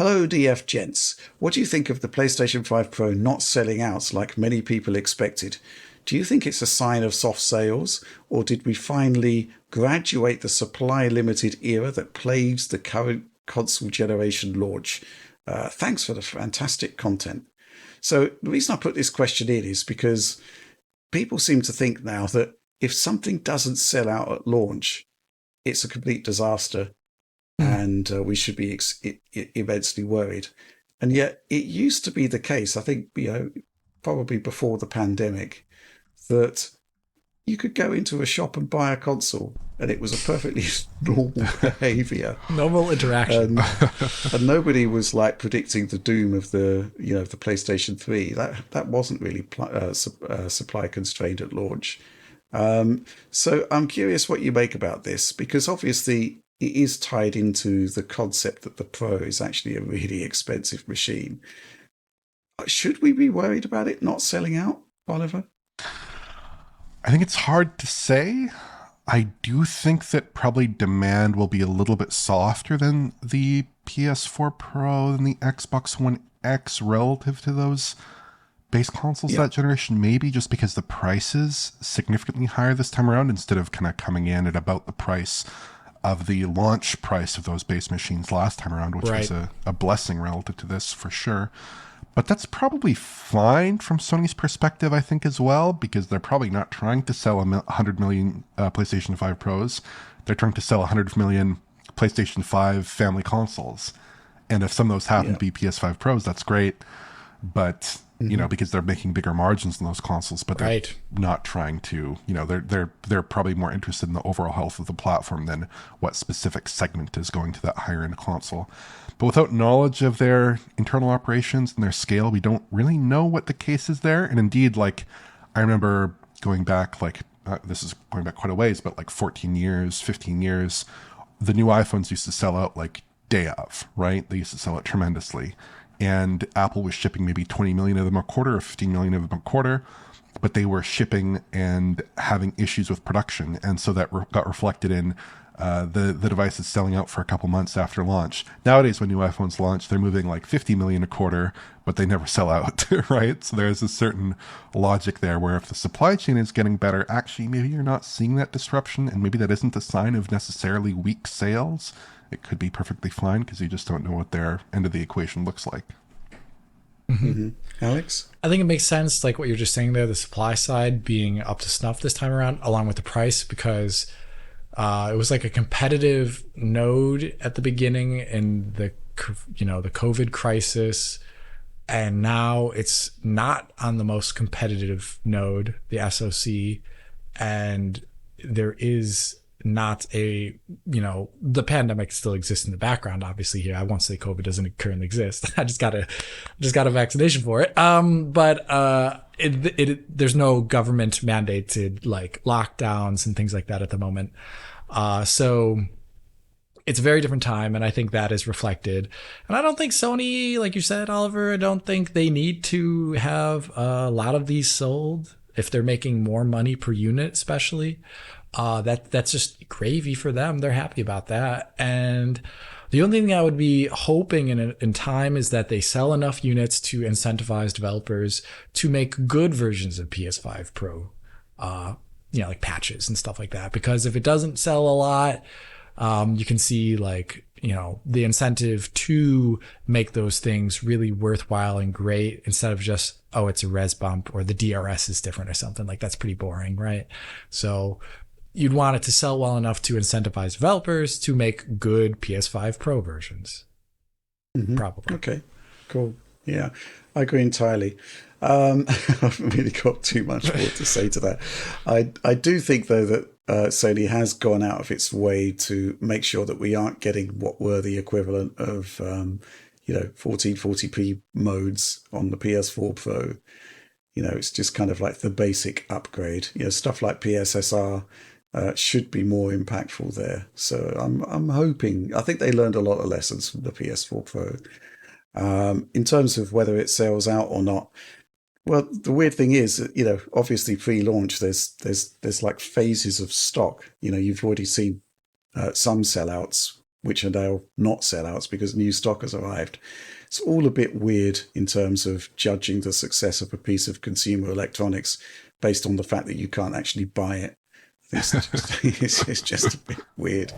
Hello, DF gents. What do you think of the PlayStation 5 Pro not selling out like many people expected? Do you think it's a sign of soft sales, or did we finally graduate the supply limited era that plagues the current console generation launch? Thanks for the fantastic content. So, the reason I put this question in is because people seem to think now that if something doesn't sell out at launch, it's a complete disaster and we should be immensely worried. And yet, it used to be the case, I think, probably before the pandemic, that you could go into a shop and buy a console and it was a perfectly normal behavior. Normal interaction. And nobody was like predicting the doom of the PlayStation 3. That wasn't really supply constrained at launch. So I'm curious what you make about this, because obviously it is tied into the concept that the Pro is actually a really expensive machine. Should we be worried about it not selling out, Oliver? I think it's hard to say. I do think that probably demand will be a little bit softer than the PS4 Pro and the Xbox One X relative to those base consoles that generation, maybe just because the price is significantly higher this time around instead of kind of coming in at about the price of the launch price of those base machines last time around, which was a blessing relative to this for sure. But that's probably fine from Sony's perspective, I think, as well, because they're probably not trying to sell 100 million PlayStation 5 Pros. They're trying to sell 100 million PlayStation 5 family consoles. And if some of those happen to be PS5 Pros, that's great. But, you know, because they're making bigger margins in those consoles, but they're not trying to, you know, they're probably more interested in the overall health of the platform than what specific segment is going to that higher end console. But without knowledge of their internal operations and their scale, we don't really know what the case is there. And indeed, like, I remember going back, this is going back quite a ways, but like 14 years, 15 years, the new iPhones used to sell out like day of, right? They used to sell it tremendously. And Apple was shipping maybe 20 million of them a quarter or 15 million of them a quarter, but they were shipping and having issues with production. And so that got reflected in the devices selling out for a couple months after launch. Nowadays, when new iPhones launch, they're moving like 50 million a quarter, but they never sell out, right? So there's a certain logic there where if the supply chain is getting better, actually, maybe you're not seeing that disruption, and maybe that isn't a sign of necessarily weak sales. It could be perfectly fine because you just don't know what their end of the equation looks like. Alex? I think it makes sense, like what you're just saying there, the supply side being up to snuff this time around, along with the price, because it was like a competitive node at the beginning in the COVID crisis, and now it's not on the most competitive node, the SoC, and there is not the pandemic still exists in the background, obviously. Here, I won't say COVID doesn't currently exist. I just got a vaccination for it. But there's no government mandated like lockdowns and things like that at the moment. So it's a very different time, and I think that is reflected. And I don't think Sony, like you said, Oliver, I don't think they need to have a lot of these sold if they're making more money per unit, especially. That's just gravy for them. They're happy about that. And the only thing I would be hoping in time is that they sell enough units to incentivize developers to make good versions of PS5 Pro, like patches and stuff like that. Because if it doesn't sell a lot, you can see the incentive to make those things really worthwhile and great instead of just, oh, it's a res bump or the DRS is different or something. Like, that's pretty boring, right? So you'd want it to sell well enough to incentivize developers to make good PS5 Pro versions. Probably. Okay, cool. Yeah, I agree entirely. I haven't really got too much more to say to that. I do think, though, that Sony has gone out of its way to make sure that we aren't getting what were the equivalent of 1440p modes on the PS4 Pro. It's just kind of like the basic upgrade. Stuff like PSSR should be more impactful there. So I'm hoping. I think they learned a lot of lessons from the PS4 Pro. In terms of whether it sells out or not, well, the weird thing is that, obviously pre-launch there's like phases of stock. You've already seen some sellouts which are now not sellouts because new stock has arrived. It's all a bit weird in terms of judging the success of a piece of consumer electronics based on the fact that you can't actually buy it. It's just a bit weird.